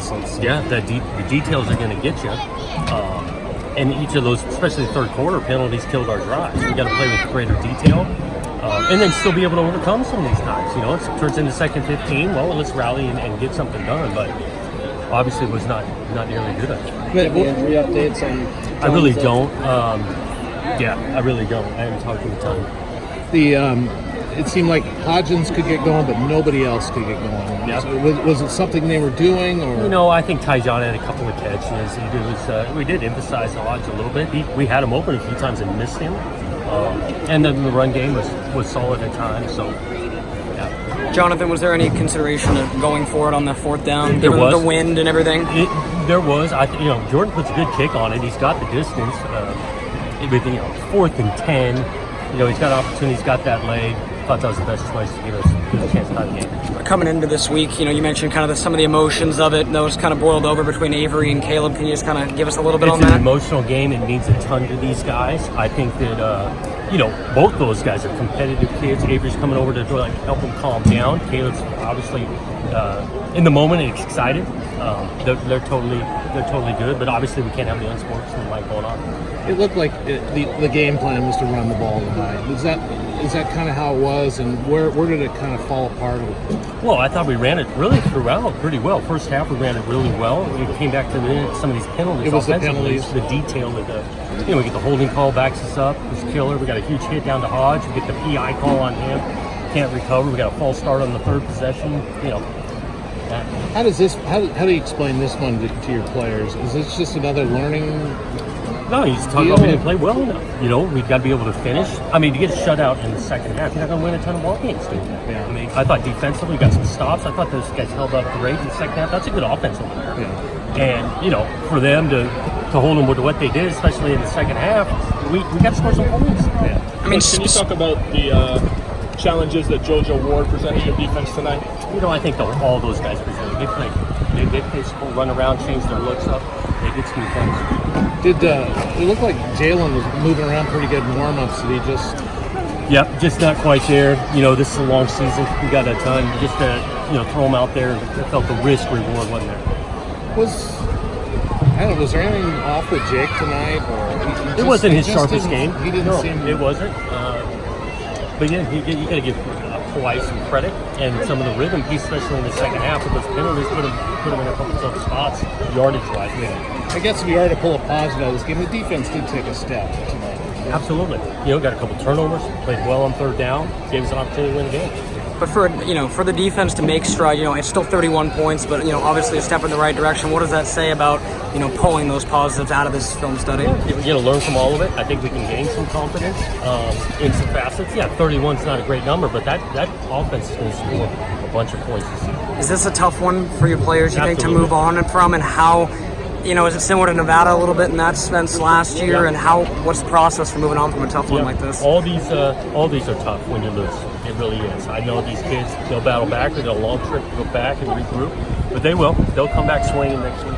facets. Yeah, the details are going to get you. And each of those, especially the third quarter penalties, killed our drives. We got to play with greater detail, and then still be able to overcome some of these times. You know, it turns into second 15. Well, let's rally and get something done. But obviously, it was not nearly good. The injury updates on. I really don't. I really don't. I haven't talked to the time. It seemed like Hodgins could get going, but nobody else could get going. Yeah. So was it something they were doing, or You know, I think Tyjon had a couple of catches. We did emphasize Hodge a little bit. We had him open a few times and missed him. And then the run game was solid at times. So, yeah. Jonathan, was there any consideration of going for it on the fourth down, There given was. the wind and everything? There was. Jordan puts a good kick on it. He's got the distance. With 4th and 10, he's got opportunity. He's got that leg. Thought that was the best place to give us a chance to tie the game. Coming into this week, you mentioned kind of some of the emotions of it. Those kind of boiled over between Avery and Caleb. Can you just kind of give us a little bit on It's that? an emotional game. It means a ton to these guys. I think that, both those guys are competitive kids. Avery's coming over to help them calm down. Caleb's obviously in the moment and excited. They're totally good, but obviously we can't have the unsportsmanlike going on. it looked like the game plan was to run the ball tonight? Is that kind of how it was, and where did it kind of fall apart? Well, I thought we ran it really throughout pretty well. First half, we ran it really well. We came back to some of these penalties. It was the offensively. penalties. The detail of we get the holding call, backs us up. It was killer. We got a huge hit down to Hodge. We get the PI call on him. Can't recover. We got a false start on the third possession. How do you explain this one to your players? Is this just another learning? No, he's talking about we didn't play well enough. We've got to be able to finish. I mean, to get shut out in the second half, you're not going to win a ton of ball games doing that. Yeah. I mean, I thought defensively we got some stops. I thought those guys held up great in the second half. That's a good offense over there. Yeah. And, for them to hold them with what they did, especially in the second half, we got to score some points. Yeah. I mean, can you talk about the challenges that JoJo Ward presented your defense tonight? I think all those guys presented. They played. They did physical, run around, change their looks up. They did some things. It looked like Jalen was moving around pretty good in warm-ups? Did he just... Yep, just not quite there. This is a long season. We got a ton. Just to, throw them out there. I felt the risk reward wasn't there. Was there anything off with Jake tonight? Or It wasn't his sharpest game. He didn't seem... It wasn't. But yeah, you got to give Kawhi some credit and some of the rhythm piece, especially in the second half with those penalties, put him in a couple of tough spots, yardage-wise. I guess if you are to pull a positive out of this game, the defense did take a step tonight. Absolutely. Got a couple turnovers, played well on third down, gave us an opportunity to win the game. But for the defense to make stride, it's still 31 points, but obviously a step in the right direction. What does that say about pulling those positives out of this film study? Learn from all of it. I think we can gain some confidence in some facets. Yeah, 31's not a great number, but that offense is going to score a bunch of points this season. Is this a tough one for your players, you think, to Absolutely. move on from, and how? Is it similar to Nevada a little bit in that sense last year? Yeah. And what's the process for moving on from a tough one like this? All these are tough when you lose. It really is. I know these kids, they'll battle back. They got a long trip to go back and regroup, but they will. They'll come back swinging next week.